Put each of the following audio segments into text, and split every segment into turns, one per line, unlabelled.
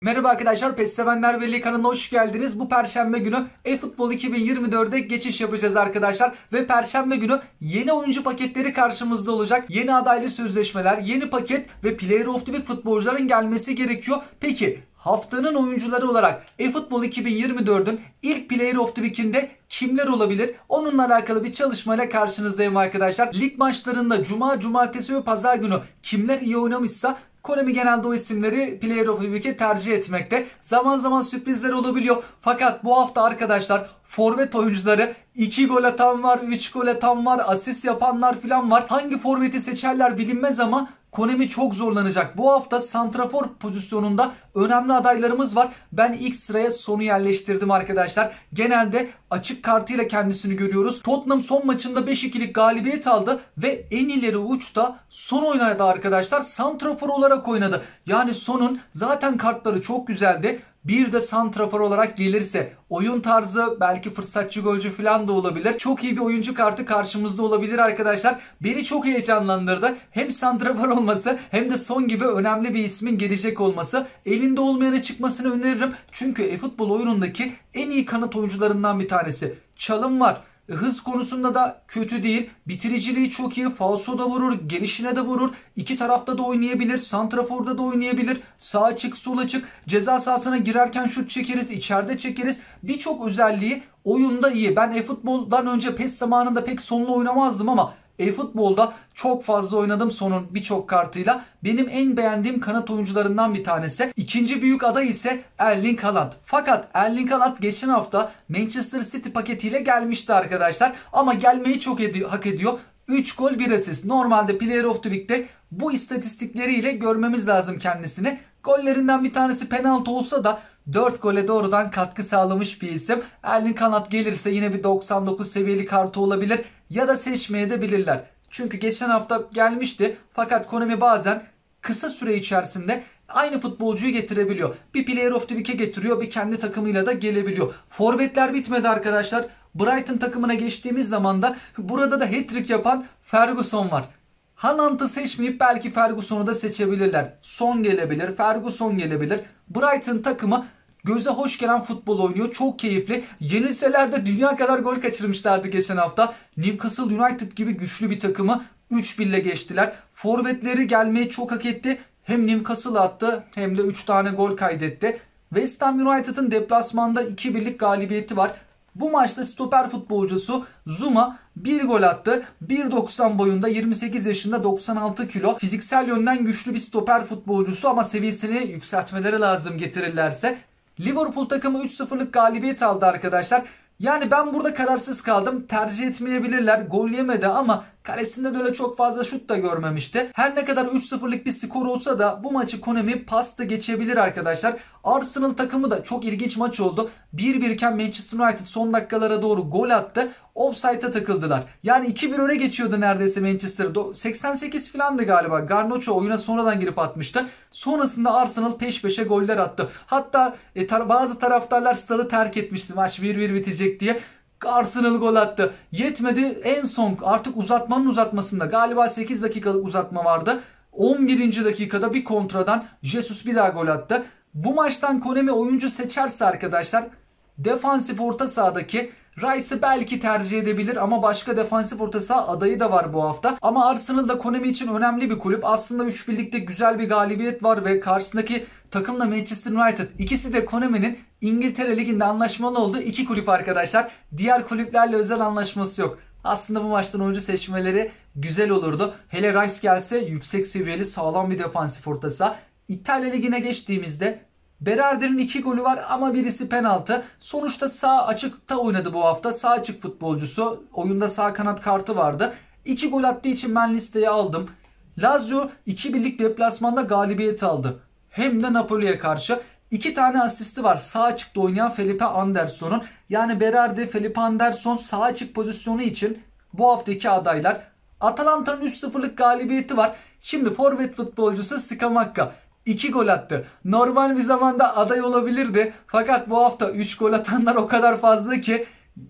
Merhaba arkadaşlar, PES Sevenler Birliği kanalına hoş geldiniz. Bu Perşembe günü eFootball 2024'e geçiş yapacağız arkadaşlar. Ve Perşembe günü yeni oyuncu paketleri karşımızda olacak. Yeni adaylı sözleşmeler, yeni paket ve Player of the Week futbolcuların gelmesi gerekiyor. Peki haftanın oyuncuları olarak eFootball 2024'ün ilk Player of the Week'inde kimler olabilir? Onunla alakalı bir çalışmayla karşınızdayım arkadaşlar. Lig maçlarında cuma, cumartesi ve pazar günü kimler iyi oynamışsa Konami genelde o isimleri Player of the Week'e tercih etmekte. Zaman zaman sürprizler olabiliyor. Fakat bu hafta arkadaşlar forvet oyuncuları 2 gol atan var, 3 gol atan var, asist yapanlar falan var. Hangi forveti seçerler bilinmez ama Konami çok zorlanacak. Bu hafta santrafor pozisyonunda önemli adaylarımız var. Ben ilk sıraya Son'u yerleştirdim arkadaşlar. Genelde açık kartıyla kendisini görüyoruz. Tottenham son maçında 5-2'lik galibiyet aldı ve en ileri uçta Son oynadı arkadaşlar. Santrafor olarak oynadı. Yani Son'un zaten kartları çok güzeldi. Bir de santrafor olarak gelirse oyun tarzı belki fırsatçı golcü falan da olabilir. Çok iyi bir oyuncu kartı karşımızda olabilir arkadaşlar. Beni çok heyecanlandırdı. Hem santrafor olması hem de Son gibi önemli bir ismin gelecek olması. Elinde olmayana çıkmasını öneririm. Çünkü eFootball oyunundaki en iyi kanat oyuncularından bir tanesi. Çalım var. Hız konusunda da kötü değil. Bitiriciliği çok iyi. Falso da vurur. Gelişine de vurur. İki tarafta da oynayabilir. Santrafor'da da oynayabilir. Sağ açık, sol açık. Ceza sahasına girerken şut çekeriz. İçeride çekeriz. Birçok özelliği oyunda iyi. Ben eFootball'dan önce PES zamanında pek Son'la oynamazdım ama eFootball'da çok fazla oynadım Son'un birçok kartıyla. Benim en beğendiğim kanat oyuncularından bir tanesi. İkinci büyük aday ise Erling Haaland. Fakat Erling Haaland geçen hafta Manchester City paketiyle gelmişti arkadaşlar. Ama gelmeyi çok hak ediyor. 3 gol 1 asist. Normalde Player of the Week'te bu istatistikleriyle görmemiz lazım kendisini. Gollerinden bir tanesi penaltı olsa da 4 gole doğrudan katkı sağlamış bir isim. Erling Haaland gelirse yine bir 99 seviyeli kartı olabilir ya da seçmeye de bilirler. Çünkü geçen hafta gelmişti fakat Konami bazen kısa süre içerisinde aynı futbolcuyu getirebiliyor. Bir Player of the Week'e getiriyor, bir kendi takımıyla da gelebiliyor. Forvetler bitmedi arkadaşlar. Brighton takımına geçtiğimiz zaman da burada da hat-trick yapan Ferguson var. Haaland'ı seçmeyip belki Ferguson'u da seçebilirler. Son gelebilir, Ferguson gelebilir. Brighton takımı göze hoş gelen futbol oynuyor. Çok keyifli. Yenilseler de dünya kadar gol kaçırmışlardı geçen hafta. Newcastle United gibi güçlü bir takımı 3-1 ile geçtiler. Forvetleri gelmeyi çok hak etti. Hem Newcastle attı hem de 3 tane gol kaydetti. West Ham United'ın deplasmanda 2-1'lik galibiyeti var. Bu maçta stoper futbolcusu Zuma 1 gol attı. 1.90 boyunda, 28 yaşında, 96 kilo. Fiziksel yönden güçlü bir stoper futbolcusu ama seviyesini yükseltmeleri lazım getirirlerse. Liverpool takımı 3-0'lık galibiyet aldı arkadaşlar. Yani ben burada kararsız kaldım. Tercih etmeyebilirler. Gol yemedi ama kalesinde de öyle çok fazla şut da görmemişti. Her ne kadar 3-0'lık bir skor olsa da bu maçı Konami pasta geçebilir arkadaşlar. Arsenal takımı da çok ilginç maç oldu. 1-1 iken Manchester United son dakikalara doğru gol attı. Offside'a takıldılar. Yani 2-1 öne geçiyordu neredeyse Manchester. 88 falandı galiba. Garnacho oyuna sonradan girip atmıştı. Sonrasında Arsenal peş peşe goller attı. Hatta bazı taraftarlar stadı terk etmişti maç 1-1 bitecek diye. Arsenal gol attı. Yetmedi, en son artık uzatmanın uzatmasında galiba 8 dakikalık uzatma vardı. 11. dakikada bir kontradan Jesus bir daha gol attı. Bu maçtan Konami oyuncu seçerse arkadaşlar defansif orta sahadaki Rice'ı belki tercih edebilir ama başka defansif orta saha adayı da var bu hafta. Ama Arsenal da Konami için önemli bir kulüp. Aslında 3 birlikte güzel bir galibiyet var ve karşısındaki takım da Manchester United. İkisi de Konami'nin İngiltere Ligi'nde anlaşmalı olduğu iki kulüp arkadaşlar. Diğer kulüplerle özel anlaşması yok. Aslında bu maçtan oyuncu seçmeleri güzel olurdu. Hele Rice gelse yüksek seviyeli sağlam bir defansif orta saha. İtalya Ligi'ne geçtiğimizde Berardi'nin 2 golü var ama birisi penaltı. Sonuçta sağ açıkta oynadı bu hafta. Sağ açık futbolcusu. Oyunda sağ kanat kartı vardı. 2 gol attığı için ben listeye aldım. Lazio 2-1'lik deplasmanda galibiyet aldı. Hem de Napoli'ye karşı. 2 tane asisti var sağ açıkta oynayan Felipe Anderson'un. Yani Berardi, Felipe Anderson sağ açık pozisyonu için bu haftaki adaylar. Atalanta'nın 3-0'lık galibiyeti var. Şimdi forvet futbolcusu Scamacca 2 gol attı. Normal bir zamanda aday olabilirdi. Fakat bu hafta 3 gol atanlar o kadar fazla ki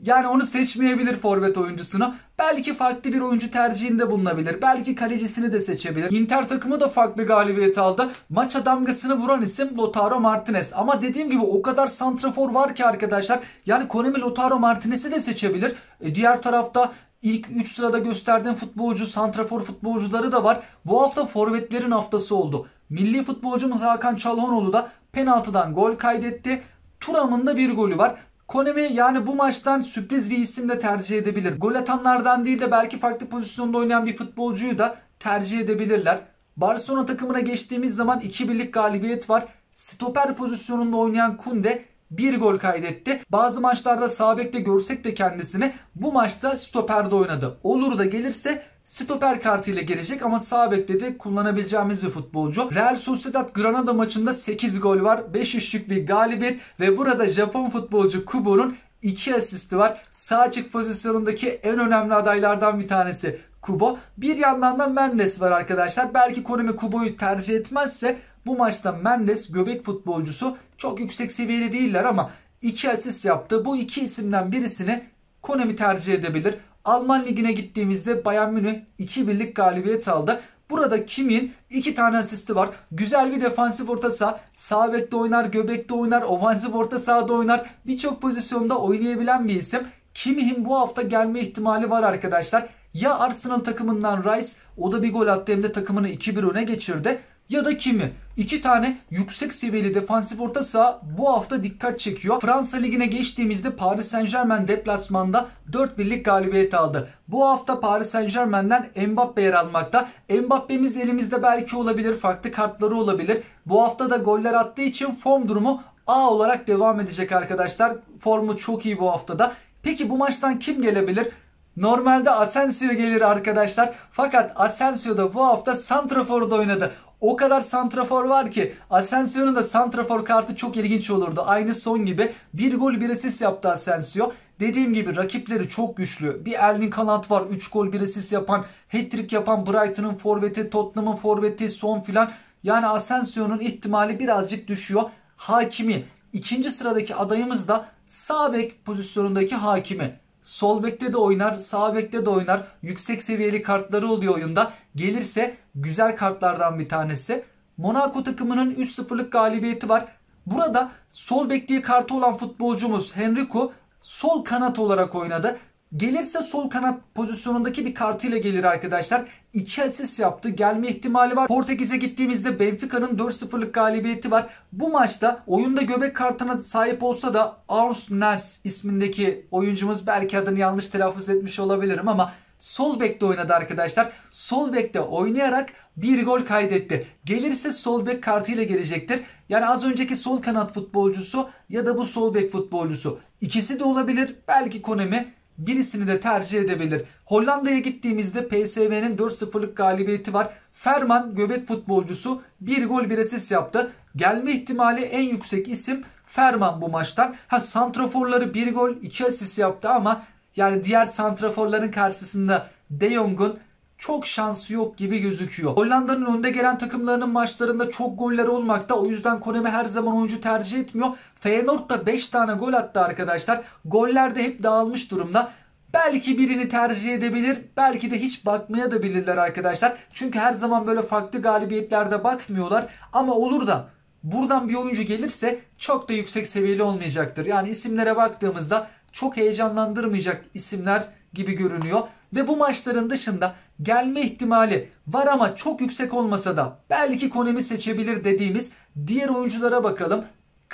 Yani onu seçmeyebilir forvet oyuncusunu. Belki farklı bir oyuncu tercihinde bulunabilir. Belki kalecisini de seçebilir. Inter takımı da farklı galibiyet aldı. Maça damgasını vuran isim Lautaro Martinez. Ama dediğim gibi o kadar santrafor var ki arkadaşlar. Yani Konami Lautaro Martinez'i de seçebilir. Diğer tarafta İlk 3 sırada gösterdiğim futbolcu, santrafor futbolcuları da var. Bu hafta forvetlerin haftası oldu. Milli futbolcumuz Hakan Çalhanoğlu da penaltıdan gol kaydetti. Thuram'ın da bir golü var. Konami yani bu maçtan sürpriz bir isim de tercih edebilir. Gol atanlardan değil de belki farklı pozisyonda oynayan bir futbolcuyu da tercih edebilirler. Barcelona takımına geçtiğimiz zaman 2-1'lik galibiyet var. Stoper pozisyonunda oynayan Kunde bir gol kaydetti. Bazı maçlarda sağ bekte görsek de kendisini, bu maçta stoperde oynadı. Olur da gelirse stoper kartıyla gelecek ama sağ bekte de kullanabileceğimiz bir futbolcu. Real Sociedad Granada maçında 8 gol var. 5-3'lük bir galibiyet ve burada Japon futbolcu Kubo'nun 2 asisti var. Sağ açık pozisyonundaki en önemli adaylardan bir tanesi Kubo. Bir yandan da Mendes var arkadaşlar. Belki Konami Kubo'yu tercih etmezse bu maçta Mendes göbek futbolcusu, çok yüksek seviyeli değiller ama 2 asist yaptı. Bu iki isimden birisini Konami tercih edebilir. Alman ligine gittiğimizde Bayern Münih 2-1'lik galibiyet aldı. Burada Kimmih'in 2 tane asisti var. Güzel bir defansif orta saha. Sağ bekte oynar, göbekte oynar, ofansif orta sahada oynar. Birçok pozisyonda oynayabilen bir isim. Kimmih'in bu hafta gelme ihtimali var arkadaşlar. Ya Arsenal takımından Rice, o da bir gol attı hem de takımını 2-1 öne geçirdi. Ya da Kimmih. 2 tane yüksek seviyeli defansif orta saha bu hafta dikkat çekiyor. Fransa Ligi'ne geçtiğimizde Paris Saint-Germain deplasmanda 4-1'lik galibiyet aldı. Bu hafta Paris Saint-Germain'den Mbappe yer almakta. Mbappe'miz elimizde belki olabilir, farklı kartları olabilir. Bu hafta da goller attığı için form durumu A olarak devam edecek arkadaşlar. Formu çok iyi bu haftada. Peki bu maçtan kim gelebilir? Normalde Asensio gelir arkadaşlar. Fakat Asensio da bu hafta santraforda oynadı. O kadar santrafor var ki Asensio'nun da santrafor kartı çok ilginç olurdu. Aynı son gibi bir gol bir asist yaptı Asensio. Dediğim gibi rakipleri çok güçlü. Bir Erling Haaland var, 3 gol bir asist yapan, hat-trick yapan Brighton'ın forveti, Tottenham'ın forveti, son filan. Yani Asensio'nun ihtimali birazcık düşüyor. Hakimi, ikinci sıradaki adayımız da sağ bek pozisyonundaki Hakimi. Sol bekte de oynar, sağ bekte de oynar. Yüksek seviyeli kartları oluyor oyunda. Gelirse güzel kartlardan bir tanesi. Monaco takımının 3-0'lık galibiyeti var. Burada sol bek diye kartı olan futbolcumuz Henrique sol kanat olarak oynadı. Gelirse sol kanat pozisyonundaki bir kartıyla gelir arkadaşlar. 2 asist yaptı. Gelme ihtimali var. Portekiz'e gittiğimizde Benfica'nın 4-0'lık galibiyeti var. Bu maçta oyunda göbek kartına sahip olsa da Ars Ners ismindeki oyuncumuz, belki adını yanlış telaffuz etmiş olabilirim ama sol bekte oynadı arkadaşlar. Sol bekte oynayarak bir gol kaydetti. Gelirse sol bek kartıyla gelecektir. Yani az önceki sol kanat futbolcusu ya da bu sol bek futbolcusu. İkisi de olabilir. Belki Konami birisini de tercih edebilir. Hollanda'ya gittiğimizde PSV'nin 4-0'lık galibiyeti var. Ferman göbek futbolcusu bir gol bir asist yaptı. Gelme ihtimali en yüksek isim Ferman bu maçtan. Santraforları bir gol 2 asist yaptı ama yani diğer santraforların karşısında De Jong'un çok şansı yok gibi gözüküyor. Hollanda'nın önde gelen takımlarının maçlarında çok goller olmakta. O yüzden Konami her zaman oyuncu tercih etmiyor. Feyenoord da 5 tane gol attı arkadaşlar. Goller de hep dağılmış durumda. Belki birini tercih edebilir. Belki de hiç bakmaya da bilirler arkadaşlar. Çünkü her zaman böyle farklı galibiyetlerde bakmıyorlar. Ama olur da buradan bir oyuncu gelirse çok da yüksek seviyeli olmayacaktır. Yani isimlere baktığımızda çok heyecanlandırmayacak isimler gibi görünüyor. Ve bu maçların dışında gelme ihtimali var ama çok yüksek olmasa da belki Konami seçebilir dediğimiz diğer oyunculara bakalım.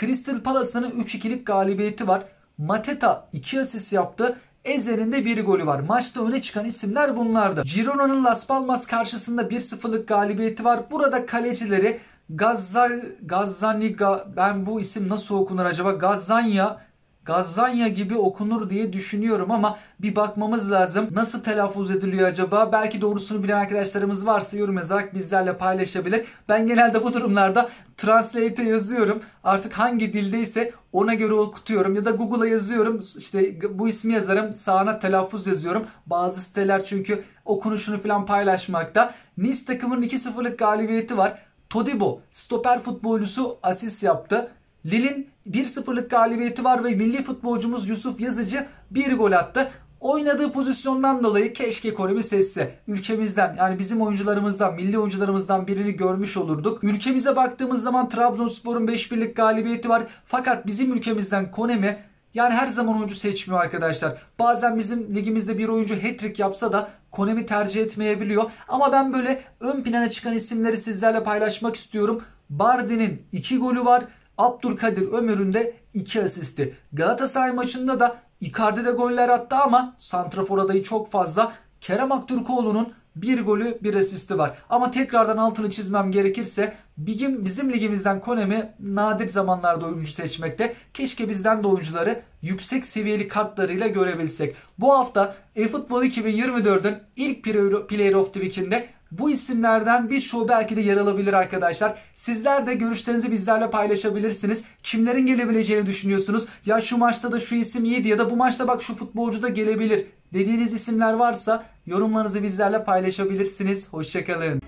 Crystal Palace'ın 3-2'lik galibiyeti var. Mateta 2 asist yaptı. Ezer'in de bir golü var. Maçta öne çıkan isimler bunlardı. Girona'nın Las Palmas karşısında 1-0'lık galibiyeti var. Burada kalecileri Gazzaniga, ben bu isim nasıl okunur acaba? Gazzanya gibi okunur diye düşünüyorum ama bir bakmamız lazım. Nasıl telaffuz ediliyor acaba? Belki doğrusunu bilen arkadaşlarımız varsa yorum yazarak bizlerle paylaşabilir. Ben genelde bu durumlarda Translate'e yazıyorum. Artık hangi dildeyse ona göre okutuyorum. Ya da Google'a yazıyorum. İşte bu ismi yazarım. Sağına telaffuz yazıyorum. Bazı siteler çünkü okunuşunu falan paylaşmakta. Nice takımının 2-0'lık galibiyeti var. Todibo stoper futbolcusu asist yaptı. Lille'in 1-0'lık galibiyeti var ve milli futbolcumuz Yusuf Yazıcı bir gol attı. Oynadığı pozisyondan dolayı keşke Konemi seçse. Ülkemizden, yani bizim oyuncularımızdan, milli oyuncularımızdan birini görmüş olurduk. Ülkemize baktığımız zaman Trabzonspor'un 5-1'lik galibiyeti var. Fakat bizim ülkemizden Konemi yani her zaman oyuncu seçmiyor arkadaşlar. Bazen bizim ligimizde bir oyuncu hat-trick yapsa da Konemi tercih etmeyebiliyor. Ama ben böyle ön plana çıkan isimleri sizlerle paylaşmak istiyorum. Bardi'nin 2 golü var. Abdülkadir Ömür'ün de 2 asisti. Galatasaray maçında da Icardi de goller attı ama santrafor adayı çok fazla. Kerem Aktürkoğlu'nun 1 golü 1 asisti var. Ama tekrardan altını çizmem gerekirse bizim ligimizden Konemi nadir zamanlarda oyuncu seçmekte. Keşke bizden de oyuncuları yüksek seviyeli kartlarıyla görebilsek. Bu hafta eFootball 2024'ün ilk Player of the Week'inde bu isimlerden birçoğu belki de yer alabilir arkadaşlar. Sizler de görüşlerinizi bizlerle paylaşabilirsiniz. Kimlerin gelebileceğini düşünüyorsunuz? Ya şu maçta da şu isim iyiydi ya da bu maçta bak şu futbolcu da gelebilir dediğiniz isimler varsa yorumlarınızı bizlerle paylaşabilirsiniz. Hoşçakalın.